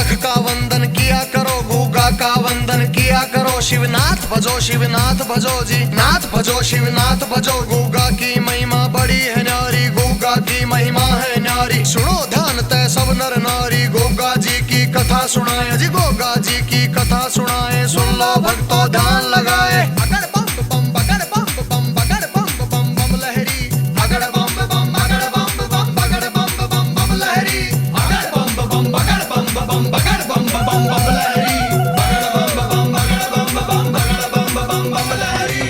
गोरख का वंदन किया करो, गूगा का वंदन किया करो। शिवनाथ भजो शिवनाथ भजो जी, नाथ भजो शिवनाथ भजो। गूगा की महिमा बड़ी है न्यारी, गूगा की महिमा है न्यारी। सुनो ध्यान तय सब नर नारी, गूगा जी की कथा सुनाए जी, गूगा जी की कथा सुनाए। सुन लो भक्तों ध्यान लगाए। अगर बम बम बगर बम बम बगर बम बम बम लहरी, अगर बम बम बगर बम बम बगर बम बम बम लहरी, अगर बम बम बगर बम बम बगर बम बम बम लहरी, अगर बम बम बगर बम बम बगर बम बम बम लहरी।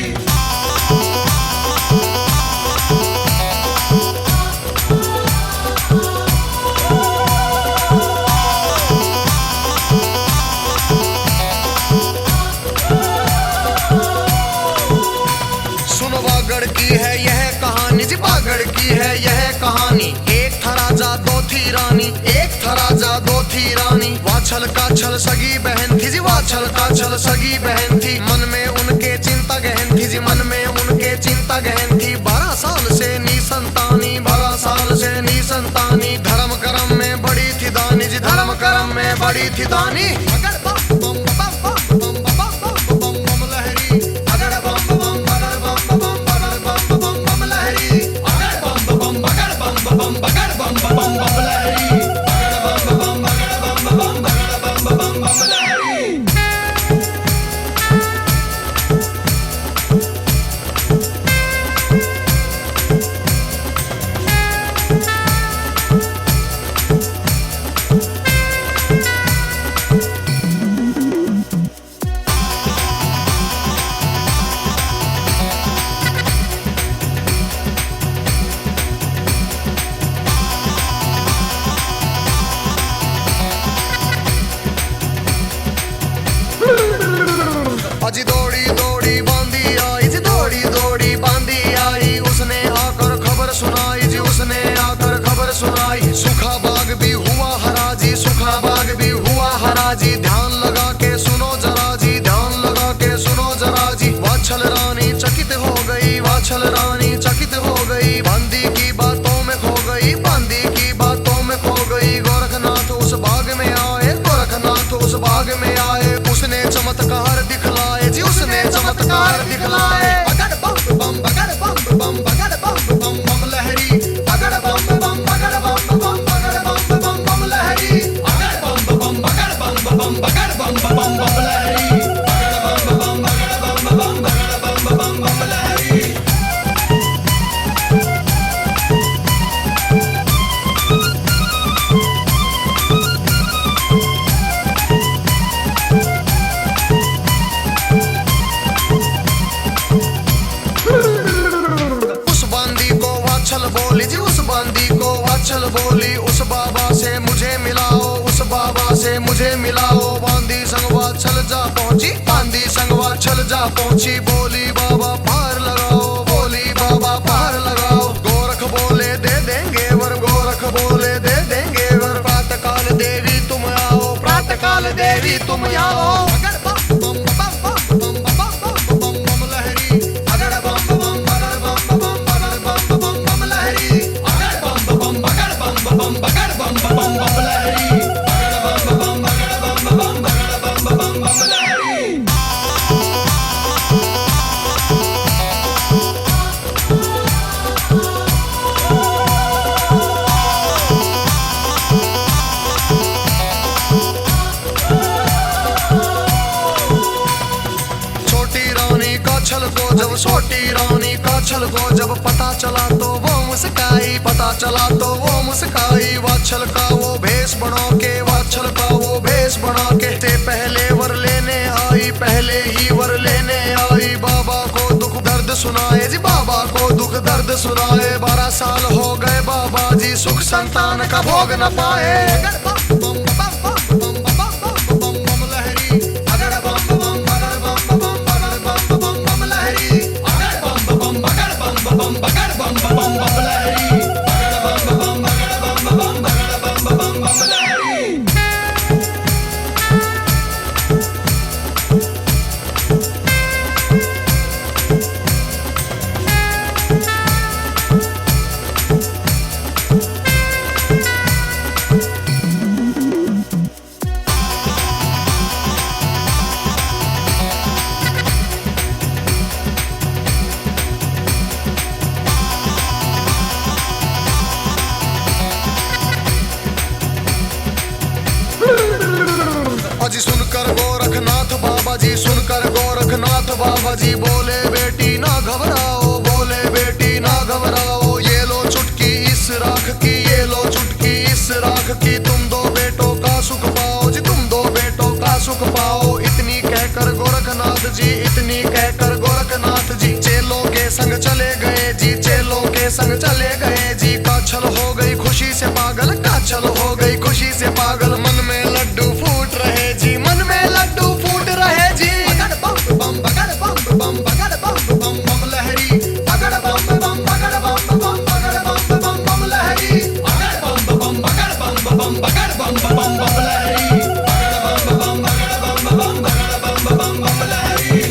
सुनो बागड़ की है यह कहानी जी, बागड़ की है यह कहानी। एक था राजा दो थी रानी, एक था राजा दो थी रानी। वाछल का छल सगी बहन थी जी, वाछल का छल सगी बहन थी। मन में उनके चिंता गहन थी जी, मन में उनके चिंता गहन थी। 12 साल से निसंतानी, 12 साल से निसंतानी। धर्म कर्म में बड़ी थी दानी जी, धर्म कर्म में बड़ी थी दानी। अगर बम बम बम बम बम बम बम बम लहरी, अगर बम बम बगर बम बम बगर बम बम बम लहरी, अगर बम बम बगर बम बम बगर बम बम बम लहरी, अगर बम बम बगर बम बम बगर बम बम बम लहरी। अजी दौड़ी दौड़ी बांधी आई जी, दौड़ी दौड़ी बांधी आई। उसने आकर खबर सुनाई जी, उसने आकर खबर सुनाई। सूखा बाग भी हुआ हरा जी, सूखा बाग भी हुआ हरा जी। ध्यान लगा के सुनो जरा जी, ध्यान लगा के सुनो जरा जी। वाछल रानी चकित हो गई, वाछल रानी चकित हो गई। बांदी की बातों में खो गई, बांदी की बातों में खो गई। गोरखनाथ उस बाग में आए, गोरखनाथ उस बाग में आए। उसने चमत्कार दिखलाए जी, उसने चमत्कार दिखलाए। अगर बम बम बगर बम बम बगर बम बम बम लहरी, अगर बम बम बगर बम बम बगर बम बम बम लहरी, अगर बम बम बगर बम बम बगर बम बम बम लहरी, अगर बम बम बगर बम बम बगर बम बम बम लहरी। उस बांदी को वाछल बोली जी, उस बांदी को वाछल बोली। उस बाबा से मुझे मिलाओ, उस बाबा से मुझे मिलाओ। बांदी संग वाछल जा पहुंची, बांदी संग वाछल जा पहुंची। बोली बाबा पार लगाओ, बोली बाबा पार लगाओ। गोरख बोले दे देंगे वर, गोरख बोले दे देंगे वर। प्रातःकाल देवी तुम आओ, प्रातःकाल देवी तुम आओ। अगर बम बम बम बम बम बम बम लहरी, अगर बम बम बगर बम बम बगर बम बम बम लहरी, अगर बम बम बगर बम बम बगर बम बम बम लहरी, अगर बम बम बगर बम बम बगर बम बम बम लहरी। छोटी रानी का छल को जब पता चला तो वो मुस्काई, पता चला तो वो मुस्काई। वाछल का वो भेष बना के, वाछल का वो भेष बना के। ते पहले वर लेने आई, पहले ही वर लेने आई। बाबा को दुख दर्द सुनाए जी, बाबा को दुख दर्द सुनाए। 12 साल हो गए बाबा जी, सुख संतान का भोग न पाए। अगर बम बम बम बम बम बम बम लहरी, अगर बम बम बगर बम बम बगर बम बम बम लहरी, अगर बम बम बगर बम बगर बम बम बम लहरी, अगर बम बम बगर बम बगर बम बम लहरी। सुनकर गोरखनाथ बाबा जी, सुनकर गोरखनाथ बाबा जी बोले बेटी ना घबराओ, बोले बेटी ना घबराओ। ये लो चुटकी इस राख की, ये लो चुटकी इस राख की, तुम दो बेटों का सुख पाओ जी, तुम दो बेटों का सुख पाओ। इतनी कहकर गोरखनाथ जी, इतनी कहकर गोरखनाथ जी चेलों के संग चले गए जी, चेलों के संग चले गए जी। काछल हो गई खुशी से पागल, काछल हो गई खुशी से पागल, मन में लड्डू फूट रहे जी, मन में लड्डू फूट रहे जी। बगड़ बम बम बगड़ बम बम बगड़ बम बम बम लहरी, बगड़ बम बम बगड़ बम बम बगड़ बम बम बम लहरी, बगड़ बम बम बगड़ बम बम बगड़ बम बम बम लहरी, बगड़ बम बगड़ बम बगड़ बम बम लहरी।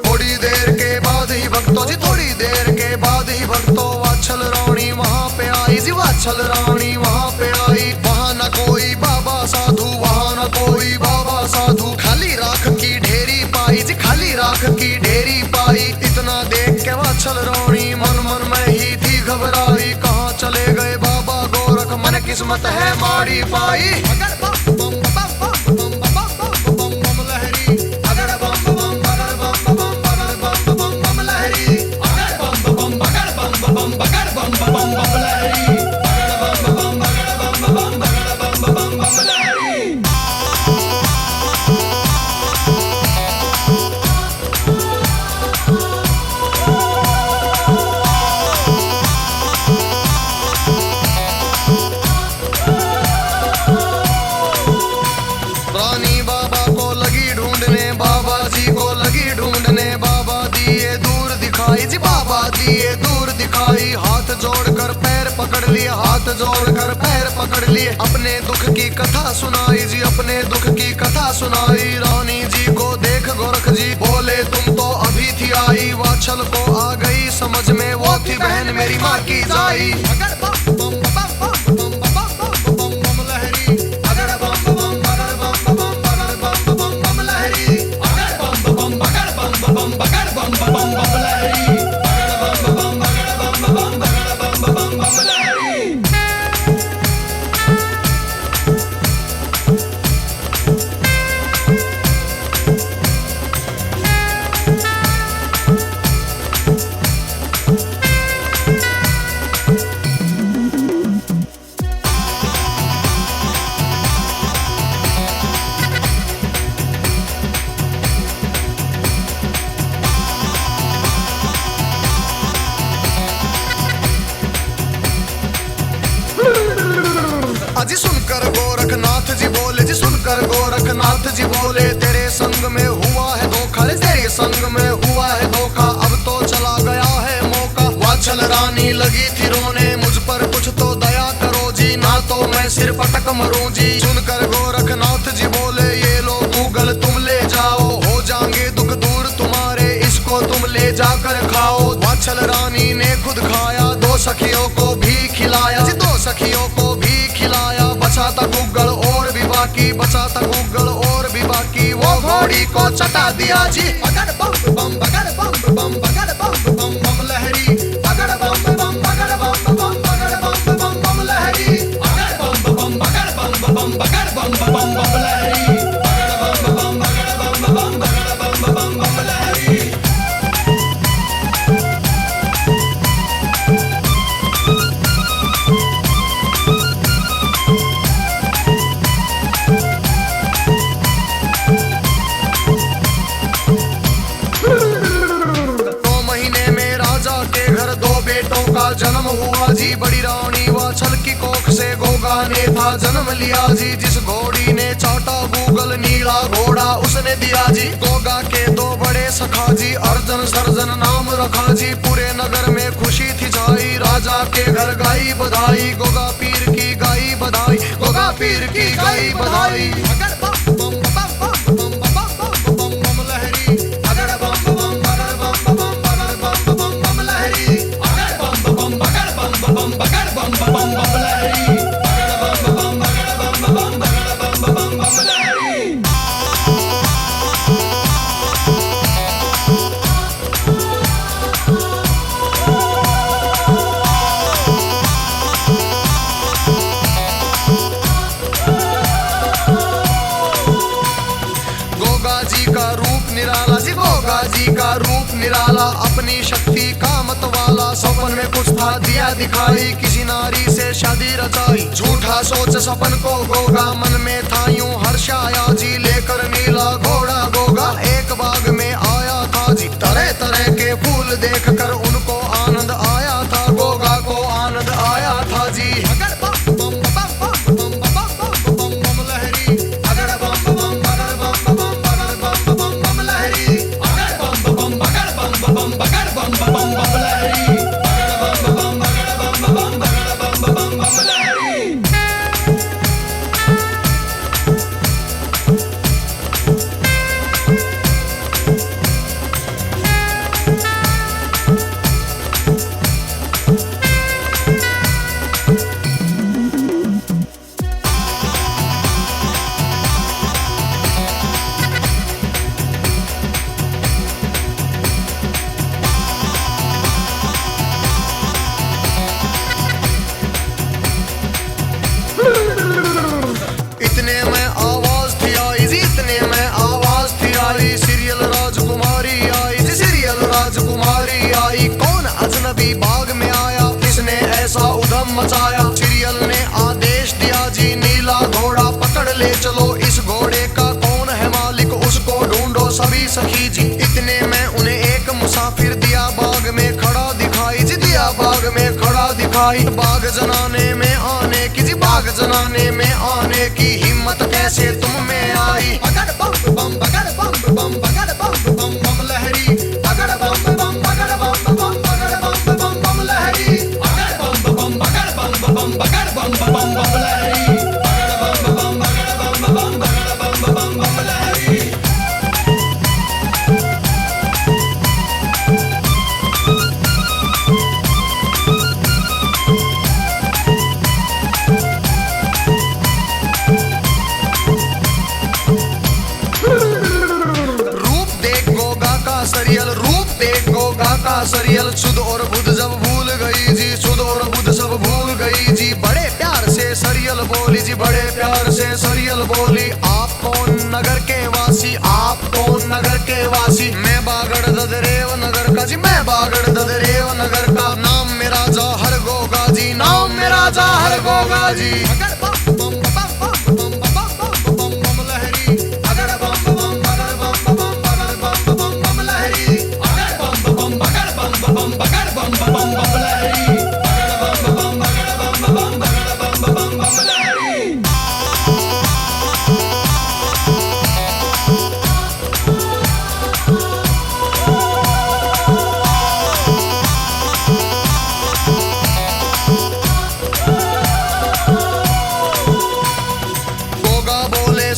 थोड़ी देर के बाद ही भक्तों जी, थोड़ी देर के बाद ही भक्तों वात्सल रानी वहाँ पे आई जी, वात्सल रानी वहाँ पे आई। वहाँ न कोई बाबा साधु, वहाँ न कोई बाबा साधु, खाली राख की ढेरी पाई जी, खाली राख की ढेरी पाई। इतना देख के वात्सल रानी मन मन में ही थी घबराई, कहाँ चले गए बाबा गोरख, मन किस्मत है माड़ी पाई। अगर बम बम बम बम बम बम बम बम लहरी, अगर बम बम बगड़ बम बम बगड़ बम बम बम लहरी, अगर बम बम बगड़ बम बम बगड़ बम बम बम लहरी, अगर बम बम बगड़ बम बम बगड़ बम बम लहरी। रानी बाबा को लगी ढूंढने, बाबा जी को लगी ढूंढने, बाबा दिए दूर दिखाई जी, बाबा दिए दूर दिखाई। हाथ जोड़कर पैर पकड़ लिए, हाथ जोड़कर पैर पकड़ लिए, अपने दुख की कथा सुनाई जी, अपने दुख की कथा सुनाई। रानी जी को देख गोरख जी बोले तुम तो अभी थी आई, वात्सल को आ गई समझ में, वो थी बहन मेरी माँ की जाई। अगर बम बम बम बम बम बम बम लहरी, अगर बम बम बगड़ बम बम बगड़ बम बम लहरी, अगर बम बम बगड़ बम बगड़ बम बम लहरी, अगर बम बगड़ बम बगड़ बम लहरी। अजी सुनकर गोरखनाथ जी बोले जी, सुनकर गोरखनाथ जी बोले तेरे संग में हुआ है धोखा रे, तेरे संग में हुआ है धोखा, अब तो चला गया है मौका। वात्सल रानी लगी थी रोने, मुझ पर कुछ तो दया करो जी, ना तो मैं सिर पटक मरूं जी। सुनकर गोरखनाथ जी बोले ये लो गूगल तुम ले जाओ, हो जाएंगे दुख दूर तुम्हारे, इसको तुम ले जाकर खाओ। वात्सल रानी ने खुद खाया, दो सखियों को भी खिलाया जी, दो सखियों को भी खिलाया। बचा था गूगल और भी बाकी, बचा था गूगल और भी बाकी, वो घोड़ी को चटा दिया जी। अगर बम बम बगड़ बम बम बगड़ बम बम लहरी, अगर बम बम बगड़ बम बगड़ बम बम लहरी, अगर बम बम बगड़ बम बगड़ बम लहरी, अगर बम बगड़ बम बगड़ बम लहरी। जन्म हुआ जी, बड़ी रानी वात्सल की कोख से गोगा ने था जन्म लिया जी। जिस घोड़ी ने चाटा गूगल नीला घोड़ा उसने दिया जी। गोगा के दो बड़े सखा जी, अर्जन सर्जन नाम रखा जी। पूरे नगर में खुशी थी छाई, राजा के घर गाई बधाई। गोगा पीर की गाई बधाई, गोगा पीर की गाई बधाई। अगर बम बम बम बम बम बम बम लहरी, अगर बम बम बगड़ बम बम बम बम लहरी, अगर बम बम बगड़ बम बगड़ बम लहरी, अगर बम बम बगड़ बम बगड़ बम लहरी। निराला, अपनी शक्ति का मतवाला। सपन में कुछ था दिया दिखाई, किसी नारी से शादी रचाई। झूठा सोच सपन को गोगा, मन में था यूं हर्ष आया जी। लेकर नीला घोड़ा गोगा एक बाग में आया था जी। तरह तरह के फूल देख कर उनको आनंद आया था, गोगा को आनंद आया था जी। अगर बम बम बम बम बम बम बम बम लहरी, अगर बम बम बगर बम बम बगर बम बम बम लहरी, अगर बम बम बगर बम बम बगर बम बम बम लहरी, अगर बम बम बगर बम बम बगर बम बम बम लहरी। इतने में आवाज थी आई जी, इतने में आवाज थी आई। सीरियल राजकुमारी आई जी, सीरियल राजकुमारी आई। कौन अजनबी बाग में आया, किसने ऐसा उधम मचाया। सीरियल ने आदेश दिया जी, नीला घोड़ा पकड़ ले चलो। इस घोड़े का कौन है मालिक, उसको ढूंढो सभी सखी जी। इतने में उन्हें एक मुसाफिर दिया बाग में खड़ा दिखाई जी, दिया बाग में खड़ा दिखाई। बाग जनाने में आने की जी, बाग जनाने में आने की हिम्मत कैसे तुम में आई। अगर बम बम बगर बम बम बगर बम बम बम लहरी, अगर बम बम बगर बम बम बगर बम बम बम लहरी, अगर बम बम बगर बम बम बगर बम बम बम लहरी, अगर बम बम बगर बम बम बगर बम बम बम लहरी। सरियल रूप देख गोगा का सरियल। सुध और बुध जब भूल गई जी, सुध और बुध सब भूल गई जी। बड़े प्यार से सरियल बोली जी, बड़े प्यार से सरियल बोली। आप कौन नगर के वासी, आप कौन नगर के वासी। मैं बागड़ ददरेव नगर का जी, मैं बागड़ ददरेव नगर का। नाम मेरा जौहर गोगा जी, नाम मेरा जौहर गोगा जी। अगर बम बम बम बम बम बम बम लहरी, अगर बम बम बगर बम बम बगर बम बम बम लहरी, अगर बम बम बगर बम बम बगर बम बम बम लहरी, अगर बम बम बगर बम बम बगर बम बम बम लहरी।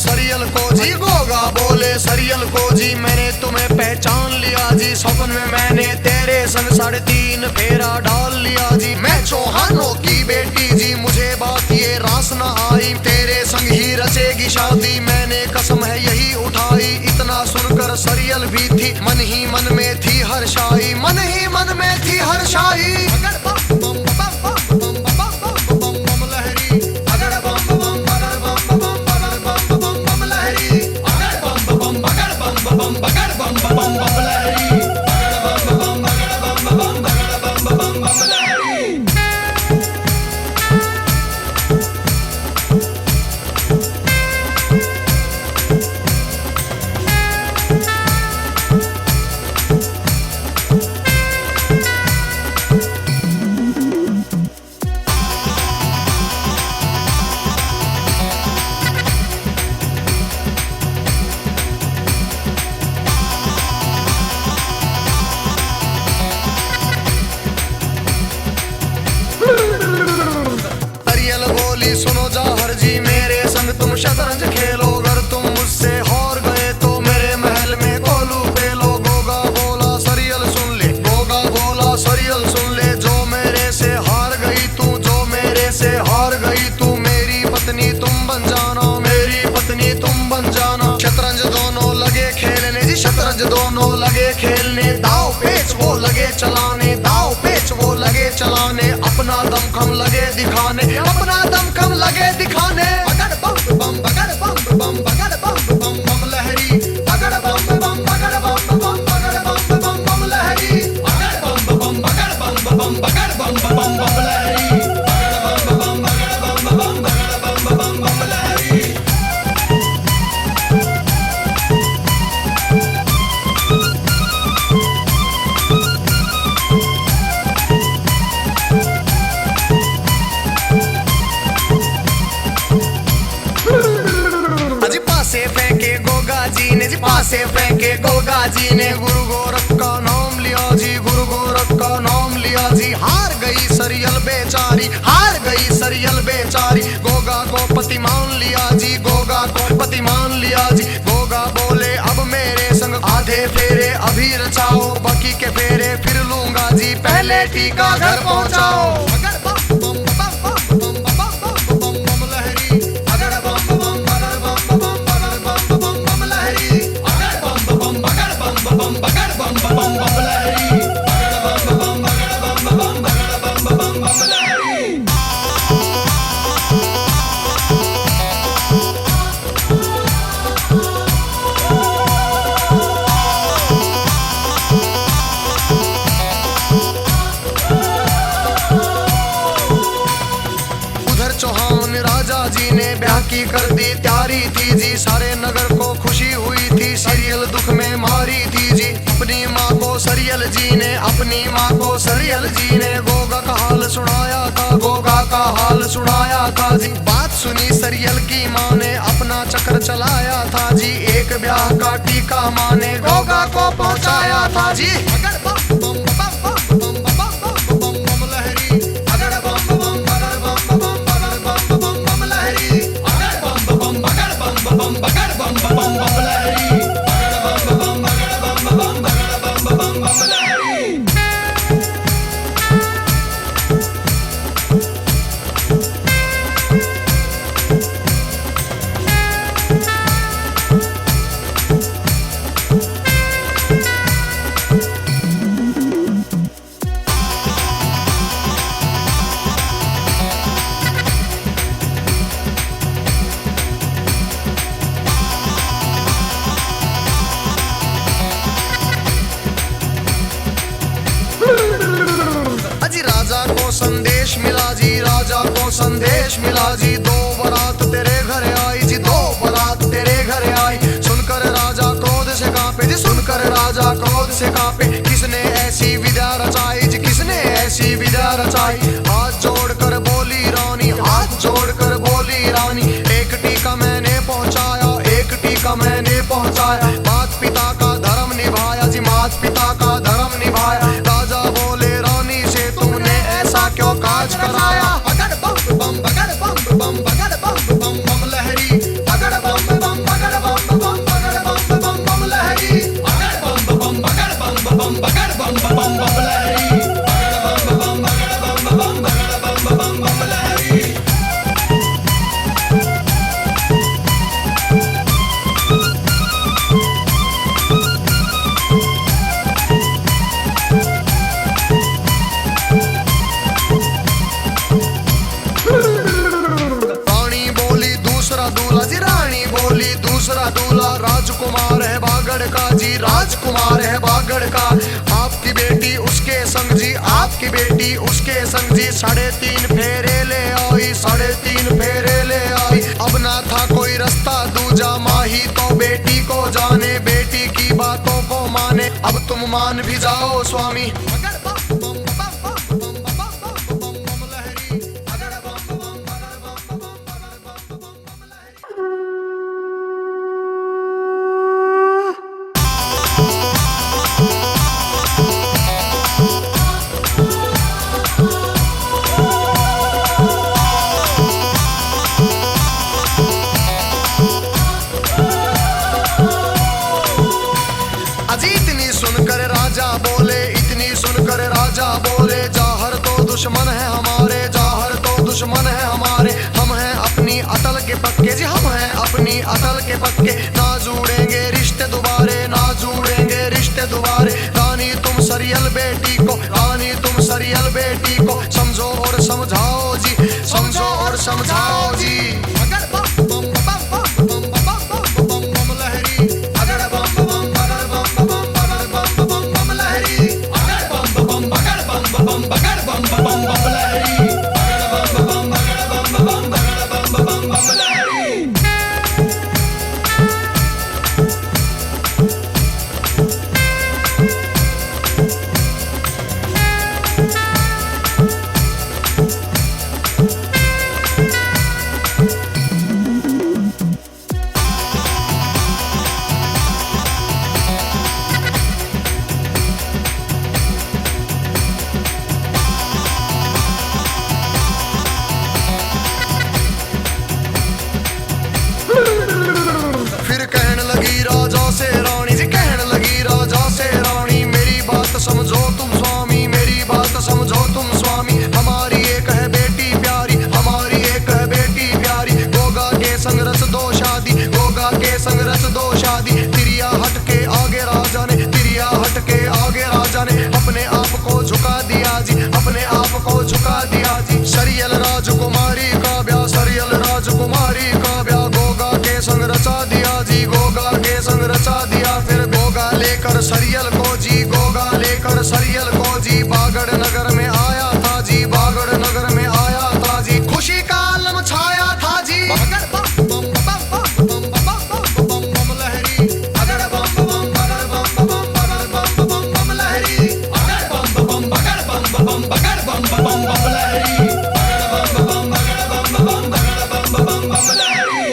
सरियल को जी, गोगा बोले सरियल को जी। मैंने तुम्हें पहचान लिया जी, सपन में मैंने तेरे संग 3.5 फेरा डाल लिया जी। मैं चौहानों की बेटी जी, मुझे बात ये रास न आई। तेरे संग ही रचेगी शादी, मैंने कसम है यही उठाई। इतना सुनकर सरियल भी थी मन ही मन में थी हर्षाई, मन ही मन में थी हर्षाई। अगर बम बम बम बम बम बम बम लहरी, अगर बम बम बगर बम बम बगर बम बम लहरी, अगर बम बम बगर बम बगर बम बम लहरी, अगर बम बम बगर बम बगर बम लहरी। सुनो जौहर जी, मेरे संग तुम शतरंज खेलो। अगर तुम मुझसे हार गए तो मेरे महल में कोलू पेलो। गोगा बोला सरियल सुन ले, गोगा बोला सरियल सुन ले। जो मेरे से हार गई तू, जो मेरे से हार गई तू, मेरी पत्नी तुम बन जाना, मेरी पत्नी तुम बन जाना। शतरंज दोनों लगे खेलने जी, शतरंज दोनों लगे खेलने। दाव पेच वो लगे चलाने, दाव पेच वो लगे चलाने। अपना दमखम लगे दिखाने, अपना दमखम लगे दिखाने। अगर बम बम बगर बम बम बगर बम बम बम लहरी, अगर बम बम बगर बम बम बगर बम बम बम लहरी। राजा जी ने गुरु गोरख का नाम लिया जी, गुरु गोरख का नाम लिया जी। हार गई सरियल बेचारी, हार गई सरियल बेचारी। गोगा को पति मान लिया जी, गोगा को पति मान लिया जी। गोगा बोले अब मेरे संग आधे फेरे अभी रचाओ, बाकी के फेरे फिर लूंगा जी, पहले टीका घर पहुंचाओ। चौहान राजा जी ने ब्याह की कर दी तैयारी थी जी, सारे नगर को खुशी हुई थी, सरियल दुख में मारी थी जी। अपनी माँ को सरियल जी ने, अपनी माँ को सरियल जी ने गोगा का हाल सुनाया था, गोगा का हाल सुनाया था जी। बात सुनी सरियल की माँ ने, अपना चक्कर चलाया था जी, एक ब्याह का टीका माँ ने गोगा को पहुँचाया था जी। राजा को संदेश मिला जी, राजा को संदेश मिला जी। दो बारात तेरे घर आई जी, दो बारात तेरे घर आई। सुनकर राजा क्रोध से कांपे जी, सुनकर राजा क्रोध से कांपे। किसने ऐसी विद्या रचाई जी, किसने ऐसी विद्या रचाई। हाथ जोड़कर बोली रानी, हाथ जोड़कर बोली रानी। एक टीका मैंने पहुंचाया, एक टीका मैंने पहुंचाया। मात पिता का धर्म निभाया जी, मात पिता का धर्म निभाया। राजा बोले रानी से तुमने ऐसा क्यों काज कराया। अगर बम बम बगर बम बम बगर बम बम बम लहरी, अगर बम बम बगर बम बम बगर बम बम बम लहरी, अगर बम बम बगर बम बम बगर बम बम बम लहरी, अगर बम बम बगर बम बम बगर बम बम लहरी। दूसरा दूल्हा राजकुमार है बागड़ का जी, राजकुमार है बागड़ का। आपकी बेटी उसके संग जी, आपकी बेटी उसके संग जी। 3.5 फेरे ले आई, 3.5 फेरे ले आई। अब ना था कोई रास्ता दूजा, माही तो बेटी को जाने, बेटी की बातों को माने। अब तुम मान भी जाओ स्वामी। दुश्मन है हमारे, जाहर तो दुश्मन है हमारे। हम हैं अपनी अटल के पक्के जी, हम हैं अपनी अटल के पक्के। ना जुड़ेंगे रिश्ते दोबारे, ना जुड़ेंगे रिश्ते दोबारे। रानी तुम सरियल बेटी को, रानी तुम सरियल बेटी को समझो और समझाओ जी, समझो और समझाओ जी। अगर बम बम बम बम बम बम बम बम लहरी, अगर बम बम बगर बम बम बगर बम बम बम लहरी, अगर बम बम बगर बम बम बगर बम बम बम लहरी, अगर बम बम बगर बम बम बगर बम बम बम लहरी। संग रचा दिया फिर गोगा लेकर सरियल को जी, गोगा लेकर सरियल को जी। बागड़ नगर में आया था जी, बागड़ नगर में आया था जी। खुशी का आलम छाया था जी। बगड़ बम बम बम बम बम बम बम बम लहरी, अगड़ बम बम बगड़ बम बम बगड़ बम बम बम लहरी, अगड़ बम बम बगड़ बम बम बगड़ बम बम बम लहरी, अगड़ बम बम बगड़ बम बम बगड़ बम बम लहरी।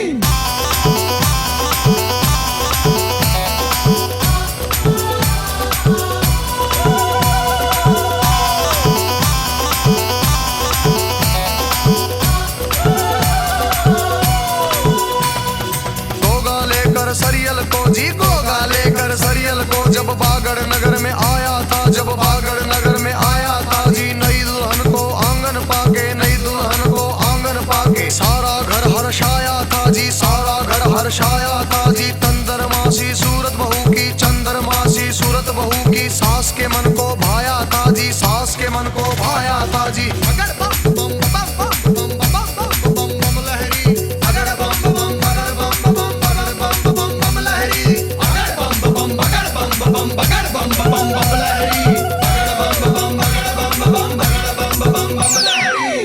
सरियल को जी, गोगा लेकर सरियल को जब बागड़ नगर में आया था, जब बागड़ नगर में आया था जी। नई दुल्हन को आंगन पाके, नई दुल्हन को आंगन पाके सारा घर हर्षाया था जी, सारा घर हर्षाया था जी। चंद्रमासी सूरत बहू की, चंद्रमासी सूरत बहू की सास के मन को भाया था जी, सास के मन को भाया था जी। अगर बम बम बम बम बम बम बम बम लहरी, अगर बम बम बगड़ बम बम बगड़ बम बम बम लहरी, अगर बम बम बगड़ बम बम बगड़ बम बम बम लहरी, अगर बम बम बगड़ बम बम बगड़ बम बम लहरी।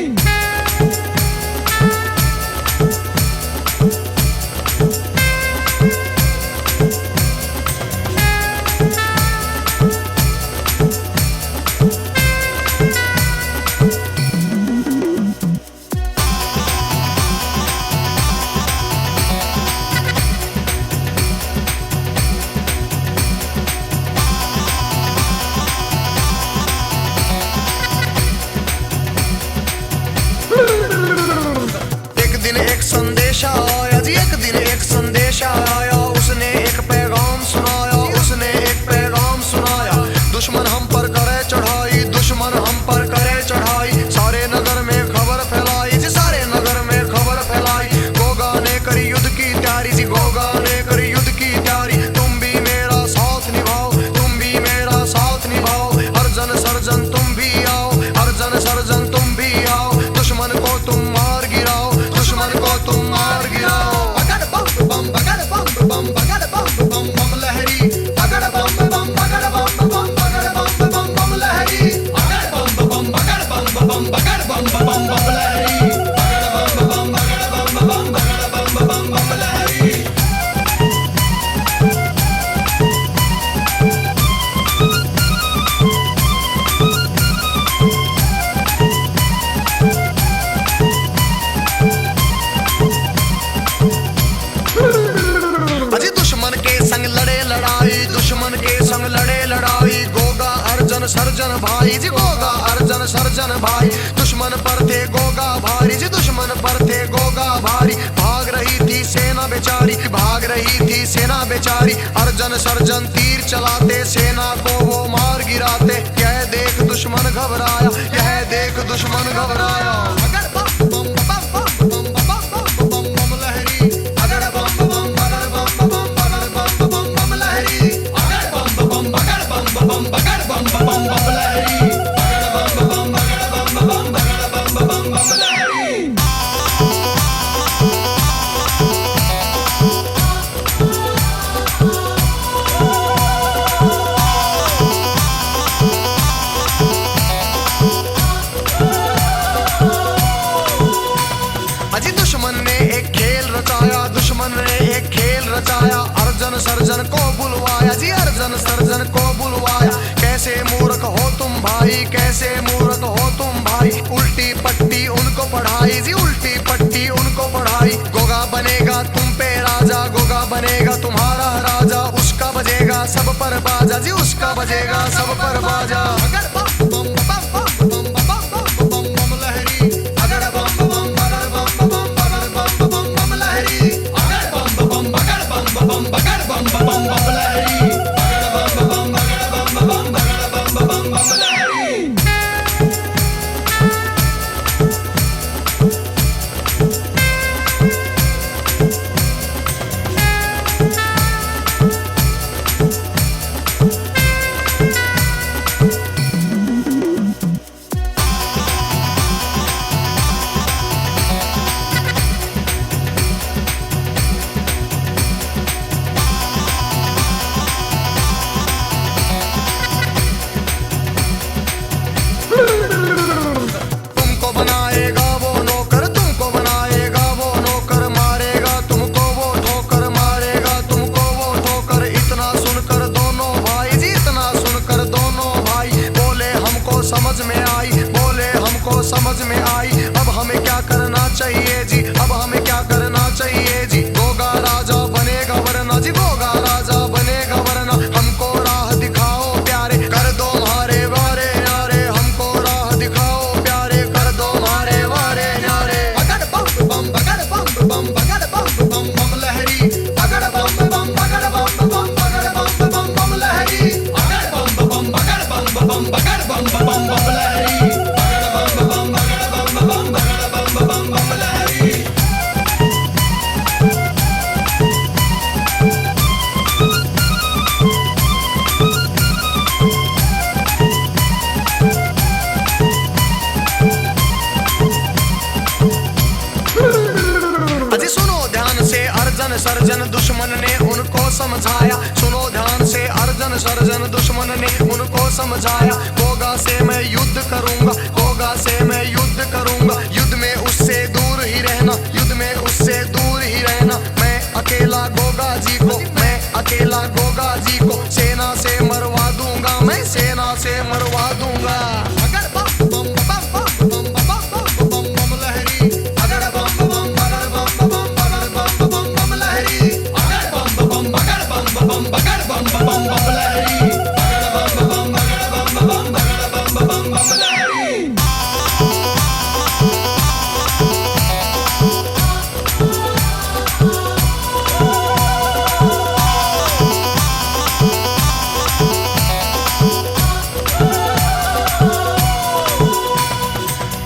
एक संदेशा आया जी, एक दिन एक संदेशा आया। उसने एक पैगाम सुनाया, उसने एक पैगाम सुनाया। दुश्मन हम पर करे चढ़ाई, दुश्मन हम पर करे चढ़ाई। सारे नगर में खबर फैलाई जी, सारे नगर में खबर फैलाई। गोगा ने करी युद्ध की तैयारी जी, गोगा ने करी युद्ध की तैयारी। तुम भी मेरा साथ निभाओ, तुम भी मेरा साथ निभाओ। अर्जन सर्जन तुम भी आओ, अर्जन सर्जन तुम भी आओ। दुश्मन को तुम मार गिराओ, दुश्मन को तुम मार गिराओ। अगड़ बम बम बगड़ बम बम बगड़ बम बम बम लहरी, अगड़ बम बम बगड़ बम बम बगड़ बम बम बम लहरी, अगड़ बम बम बगड़ बम बम बगड़ बम बम बम लहरी, अगड़ बम बम बगड़ बम बम बगड़ बम बम लहरी। अजी दुश्मन के संग लड़े लड़ाई, दुश्मन के संग लड़े लड़ाई। गोगा अर्जन सर्जन भाई जी, गोगा अर्जन सर्जन भाई। दुश्मन पर थे गोगा भारी जी, दुश्मन पर थे गोगा भारी। भाग रही थी सेना बेचारी, भाग रही थी सेना बेचारी। अर्जन सर्जन तीर चलाते, सेना को वो मार गिराते। यह देख दुश्मन घबराया, यह देख दुश्मन घबराया। अगर बम बम बम बम बम बम बम बम लहरी, अगर बम बम बगड़ बम बम बगड़ बम बम बम लहरी, अगर बम बम बगड़ बम बम बगड़ बम बम बम लहरी, अगर बम बम बगड़ बम बम बगड़ बम बम लहरी। अजी दुश्मन ने एक खेल रचाया, दुश्मन ने एक खेल रचाया। अर्जन सर्जन को बुलवाया जी, अर्जन सर्जन को बुलवाया। कैसे मूर्ख हो तुम भाई, कैसे मूर्ख हो तुम भाई। उल्टी पट्टी उनको पढ़ाई जी, उल्टी पट्टी उनको पढ़ाई। गोगा बनेगा तुम पे राजा, गोगा बनेगा तुम्हारा राजा। उसका बजेगा सब पर बाजा जी, उसका बजेगा सब पर बाजा। अगर बम बम बम बम बम बम बम बम लहरी, अगर बम बम बगड़ बम बम बगड़ बम बम बम लहरी, अगर बम बम बगड़ बम बम बगड़ बम बम बम लहरी, अगर बम बम बगड़ बम बम बगड़ बम बम लहरी। समझ में आई। अब हमें क्या करना चाहिए जी, अब हमें क्या करना चाहिए जी। गोगा राजा बनेगा वरना जी, गोगा राजा बनेगा वरना। हमको राह दिखाओ प्यारे, कर दो हमारे वारे न्यारे। हमको राह दिखाओ प्यारे, कर दो हमारे वारे न्यारे। बगड़ बम बम बगड़ बम बम बगड़ बम बम बम लहरी। बगड़ बम बम बगड़ बम बम बगड़ बम बम बम लहरी। बगड़ बम बम बगड़ बम बम बगड़ बम बम बम लहरी। बगड़ बम बगड़ बम बगड़ बम बम लहरी। अजी सुनो ध्यान से अर्जन सर्जन दुश्मन ने उनको समझाया। सुनो ध्यान से अर्जन सर्जन दुश्मन ने उनको समझाया। गोगा से मैं युद्ध करूंगा, गोगा से मैं युद्ध करूंगा। युद्ध में उससे दूर ही रहना, युद्ध में उससे दूर ही रहना। मैं अकेला गोगा जी को, मैं अकेला गोगा जी को सेना से मरवा दूंगा, मैं सेना से मरवा दूंगा। अगर बम बम बम बम बम बम बम बम लहरी। अगर बम बम बगड़ बम बम बगड़ बम बम बम लहरी। अगर बम बम बगड़ बम बम बगड़ बम बम बम लहरी। अगर बम बम बगड़ बम बम बगड़ बम बम लहरी।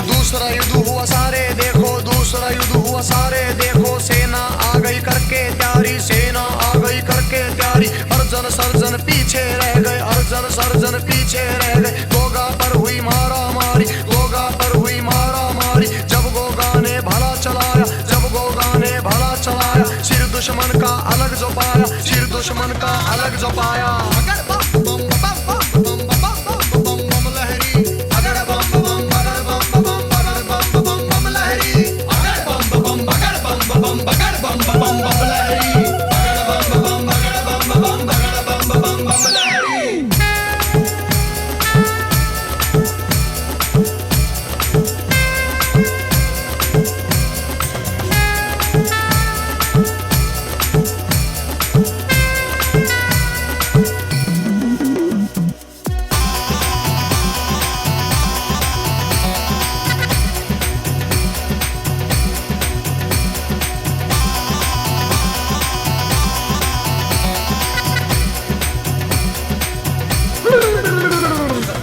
दूसरा युद्ध हुआ सारे देखो, दूसरा युद्ध हुआ सारे देखो। सेना आ गई करके तैयारी, सेना आ गई करके तैयारी। अर्जन सर्जन पीछे रह गए, अर्जन सर्जन पीछे रह गए। गोगा पर हुई मारा मारी, गोगा पर हुई मारा मारी। जब गोगा ने भला चलाया, जब गोगा ने भला चलाया। सिर दुश्मन का अलग जो पाया, सिर दुश्मन का अलग जो पाया। अगर बम बम बम बम बम बम बम बम लहरी। अगर बम बम बगड़ बम बम बगड़ बम बम बम लहरी। अगर बम बम बगड़ बम बम बगड़ बम बम बम लहरी। अगर बम बम बगड़ बम बम बगड़ बम बम लहरी।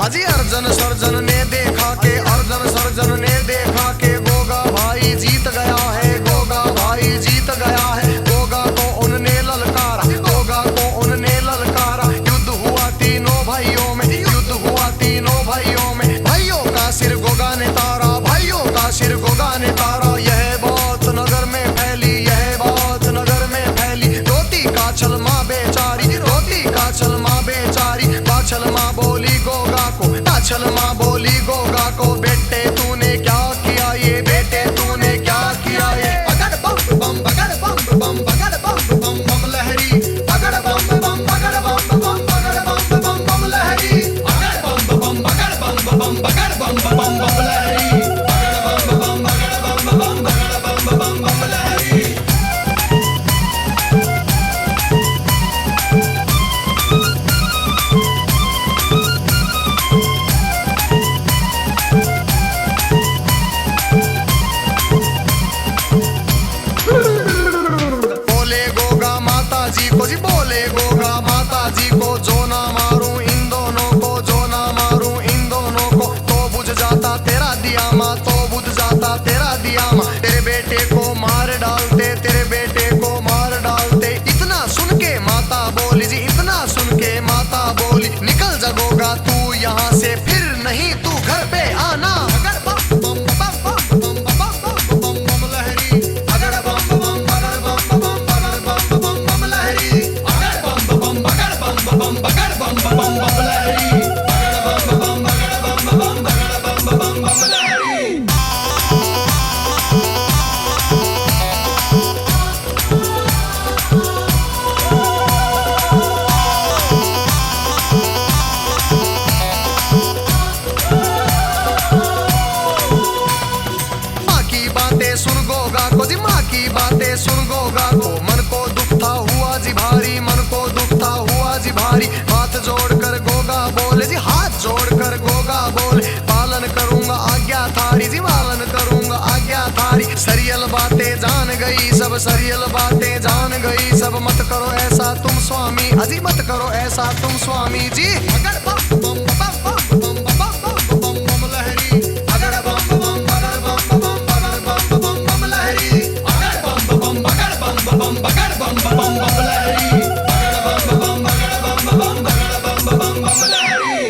अजी अर्जन सर्जन ने देखा के, अर्जन सर्जन ने देखा के गोगा भाई जीत गया है, गोगा भाई जीत गया है। गोगा को उनने ललकारा, गोगा को उनने ललकारा। युद्ध हुआ तीनों भाइयों में, युद्ध हुआ तीनों भाइयों में। भाइयों का सिर गोगा ने तारा, भाइयों का सिर गोगा ने तारा। यह बात नगर में फैली, यह बात नगर में फैली। रोटी का छलमा बेचारी, रोटी का छलमा बेचारी। बाछल माँ बोली गोगा को, बाछल माँ बोली गोगा को। बेटे तूने क्या किया ये, बेटे तूने क्या किया ये। बगड़ बम बम बगड़ बम बम बगड़ बम बम बम लहरी। बगड़ बम बम बगड़ बम बम बगड़ बम बम बम लहरी। बगड़ बम बम बगड़ बम बम बगड़ बम बम बम लहरी। बगड़ बम बगड़ बम बगड़ बम बम लहरी। जी बोले गोगा माता जी को, जो ना मारूं इन दोनों को, जो ना मारूं इन दोनों को। तो बुझ जाता तेरा दिया माँ, तो बुझ जाता तेरा दिया माँ। तेरे बेटे को मार डालते, तेरे बेटे को मार डालते। इतना सुन के माता बोली जी, इतना सुन के माता बोली। निकल जा गोगा तू यहाँ से, फिर नहीं तू घर पे आना। अगर बम बम बम बम बम बम बम बम लहरी। अगर बम बम बगड़ बम बम बगड़ बम बम लहरी। अगर बम बम बगड़ बम बगड़ बम बम लहरी। अगर बम बम बगड़ बम बगड़ बम लहरी। सब सरियल बातें जान गई सब। मत करो ऐसा तुम स्वामी, अजी मत करो ऐसा तुम स्वामी जी। अगर बम बम बम बम बम बम बम बम लहरी, अगर बम बम बगर बम बम बगर बम बम बम लहरी, अगर बम बम बगर बम बम बगर बम बम बम लहरी, अगर बम बम बगर बम बम बगर बम बम बम लहरी।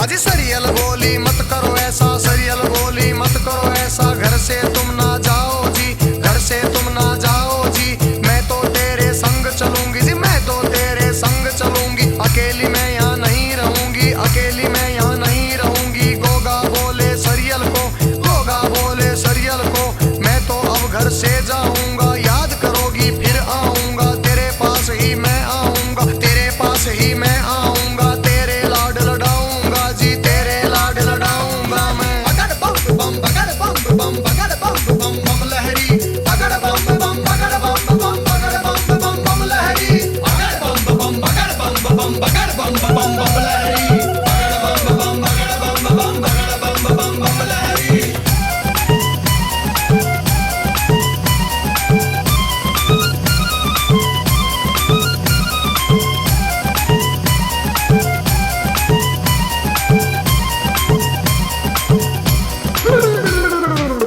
अजी सरियल बोली मत करो ऐसा, सरियल बोली मत करो ऐसा। घर से तुम ना जाओ जी, घर से तुम ना जाओ जी। मैं तो तेरे संग चलूंगी जी, मैं तो तेरे संग चलूंगी। अकेली मैं यहाँ नहीं रहूंगी, अकेली मैं यहाँ नहीं रहूंगी। गोगा बोले सरियल को, गोगा बोले सरियल को, मैं तो अब घर से जाऊंगा। याद करोगी फिर आऊंगा, तेरे पास ही मैं आऊंगा, तेरे पास ही मैं आऊंगा। तेरे लाड लड़ाऊंगा जी, तेरे लाड लड़ाऊंगा मैं। अगर बम बम बगर बम बम बगर बम बम बम लहरी, अगर बम बम बगर बम बम बगर बम बम बम लहरी, अगर बम बम बगर बम बम बगर बम बम बम लहरी, अगर बम बम बगर बम बम बगर बम बम बम लहरी।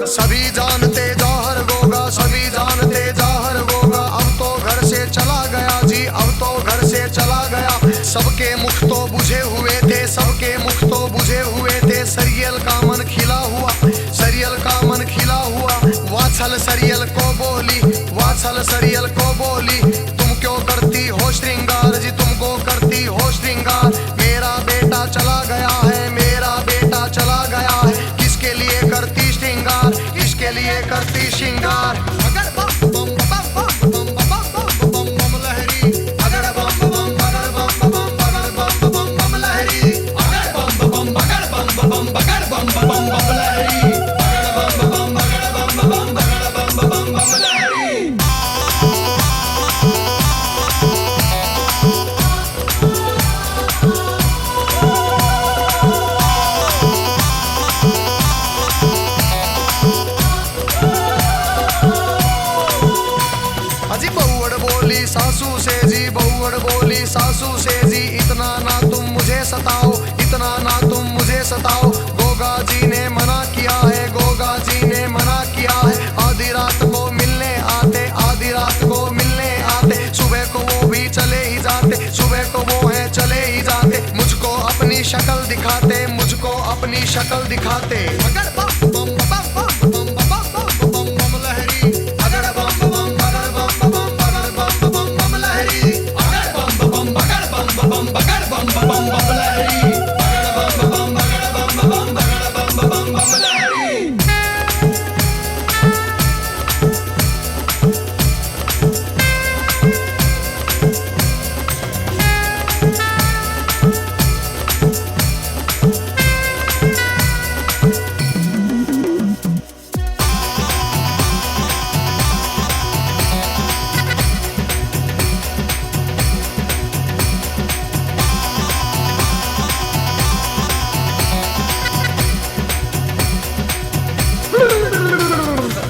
सभी जानते जौहर गोगा, सभी जानते जौहर गोगा। अब तो घर से चला गया जी, अब तो घर से चला गया। सबके मुख तो बुझे हुए थे, सबके मुख तो बुझे हुए थे। सरियल का मन खिला हुआ, सरियल का मन खिला हुआ। वात्सल सरियल को बोली, वात्सल सरियल को बोली, तुम क्यों करती हो श्रृंगार जी, तुमको करती हो श्रृंगार। मेरा बेटा चला गया है, मेरा बेटा चला गया है। किसके लिए करती श्रृंगार, किसके लिए करती श्रृंगार। अगर बम बम बम बम बम बम बम बम लहरी, अगर बम बम बगर बम बम बगर बम बम बम लहरी, अगर बम बम बगर बम बम बगर बम बम बम लहरी, अगर बम बम बगर बम बम बगर बम बम बम लहरी। अजी बहुड़ बोली सासू से जी, बहुड़ बोली सासू से जी। इतना ना तुम मुझे सताओ, इतना ना तुम मुझे सताओ। गोगा जी ने मना किया है, गोगा जी ने मना किया है। आधी रात को मिलने आते, आधी रात को मिलने आते। सुबह को वो भी चले ही जाते, सुबह को वो है चले ही जाते। मुझको अपनी शक्ल दिखाते, मुझको अपनी शक्ल दिखाते। अगर बम बम बम बम बम बम बम बम लहरी, अगर बम बम बगर बम बम बगर बम बम बम लहरी, अगर बम बम बगर बम बम बगर बम बम बम लहरी, अगर बम बम बगर बम बम बगर बम बम बम लहरी।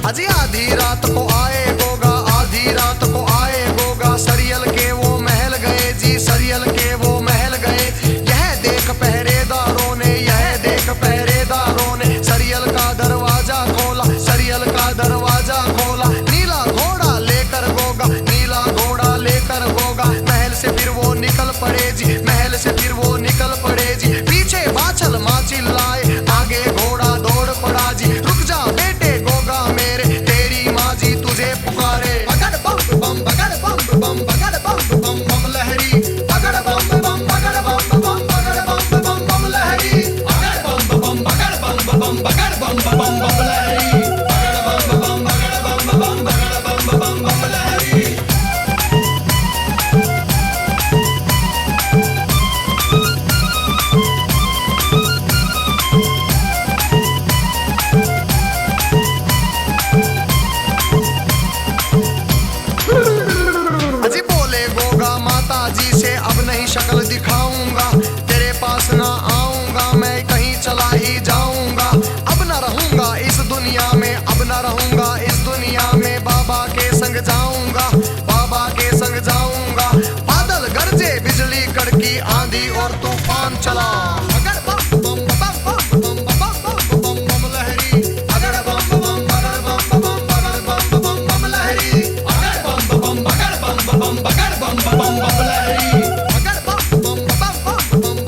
अजी आधी रात को आए गोगा, आधी रात को आए गोगा। सरियल के वो महल गए जी, सरियल के वो महल गए। यह देख पहरेदारों ने, यह देख पहरेदारों ने सरियल का दरवाजा खोला, सरियल का दरवाजा खोला। नीला घोड़ा लेकर गोगा, नीला घोड़ा लेकर गोगा। महल से फिर वो निकल पड़े जी, महल से फिर वो निकल पड़े जी। पीछे बाछल माँ चिल्लाए, आगे घोड़ा दौड़ पड़ा जी। रुक जा बेटे गोगा मेरे, तेरी माँ जी तुझे पुकारे। अगर बम बम बगर बम बम बगर बम बम बम लहरी, अगर बम बम बगर बम बम बगर बम बम बम लहरी, अगर बम बम बगर बम बम बगर बम बम बम लहरी, अगर बम बम बगर बम बम जाऊंगा, तेरे पास ना आऊंगा, मैं कहीं चला ही जाऊंगा। अब ना रहूंगा इस दुनिया में, अब ना रहूंगा इस दुनिया में, बाबा के संग जाऊंगा, बाबा के संग जाऊंगा। बादल गरजे, बिजली कड़की, आंधी और तूफान चला, अगर बम बम बम बम बम बम बम बम लहरी, अगर बम बम बगर बम बम बगर बम बम बम लहरी, अगर बम बम बगर बम बम बगर बम बम बम लहरी, अगर बम बम बम बम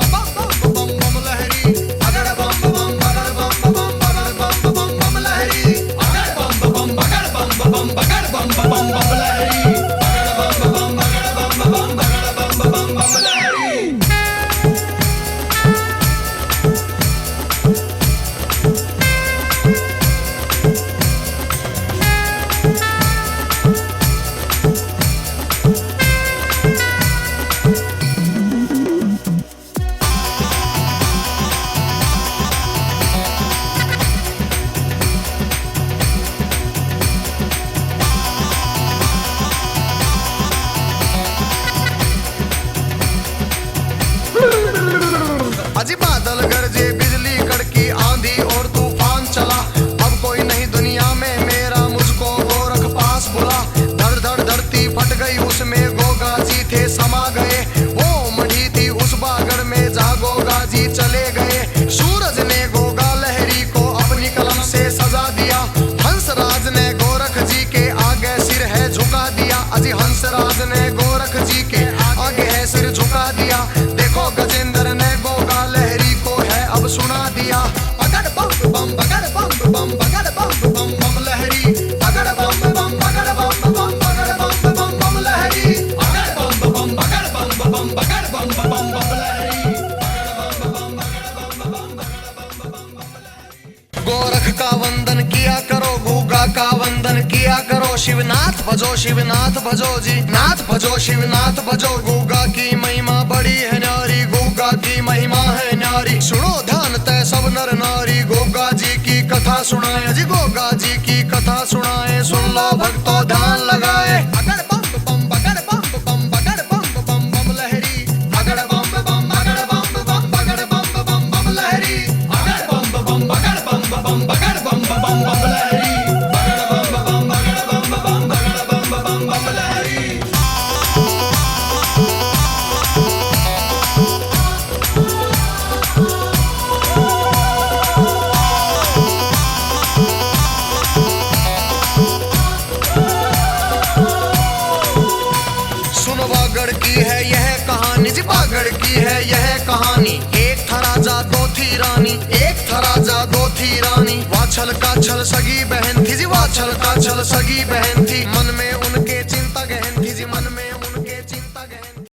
बम बम बम लहरी, अगर बम बम बगर बम बम बगर बम बम बम लहरी, अगर बम बम बगर बम बम बगर बम बम बम लहरी, अगर बम बम बगर बम बम बगर बम बम लहरी। अजी बादल गरजे, बिजली कड़की, आंधी और तूफान चला, अब कोई नहीं दुनिया में मेरा, मुझको गोरख पास बुला। धड़ धड़ धरती फट गई, उसमें गोगा जी थे समा गए, वो मढ़ी थी उस बागड़ में, जा गोगा जी चले गए। सूरज ने गोगा लहरी को अपनी कलम से सजा दिया, हंसराज ने गोरख जी के आगे सिर है झुका दिया। अजी हंसराज ने गोरख जी के आगे है सिर झुका दिया। देखो गजेंद्र ने गोगा लहरी को है अब सुना दिया, अगर बम बम बगर बम बम बगर बम बम बम लहरी, अगर बम बम बगर बम बम बगर बम बम बम लहरी, अगर बम बम बगर बम बम बगर बम बम बम लहरी, अगर बम बम बगर बम बम बगर बम बम लहरी। गोरख का वंदन किया करो, गोगा का वंदन किया करो, शिवनाथ भजो, शिवनाथ भजो जी, नाथ भजो, शिवनाथ भजो। गोगा की महिमा बड़ी है न्यारी, गोगा की महिमा है न्यारी, सुनो ध्यान तय सब नर नारी, गोगा जी की कथा सुनाए जी, गोगा जी की कथा सुनाए, सुन लो भक्तों ध्यान लगाए। अगर बम बम बगर बम बम बगर बम बम बम लहरी, अगर बम बम बगर बम बम बगर बम बम बम लहरी, अगर बम बम बगर बम बम बगर बम बम बम लहरी, अगर बम बम बगर बम बम बगर बम बम लहरी। सुनो बागड़ की है यह कहानी जी, बागड़ की है यह कहानी। एक था राजा, दो थी रानी, एक था राजा, दो थी रानी, वाछल का छल सगी बहन थी जी, वाछल का छल सगी बहन थी। मन में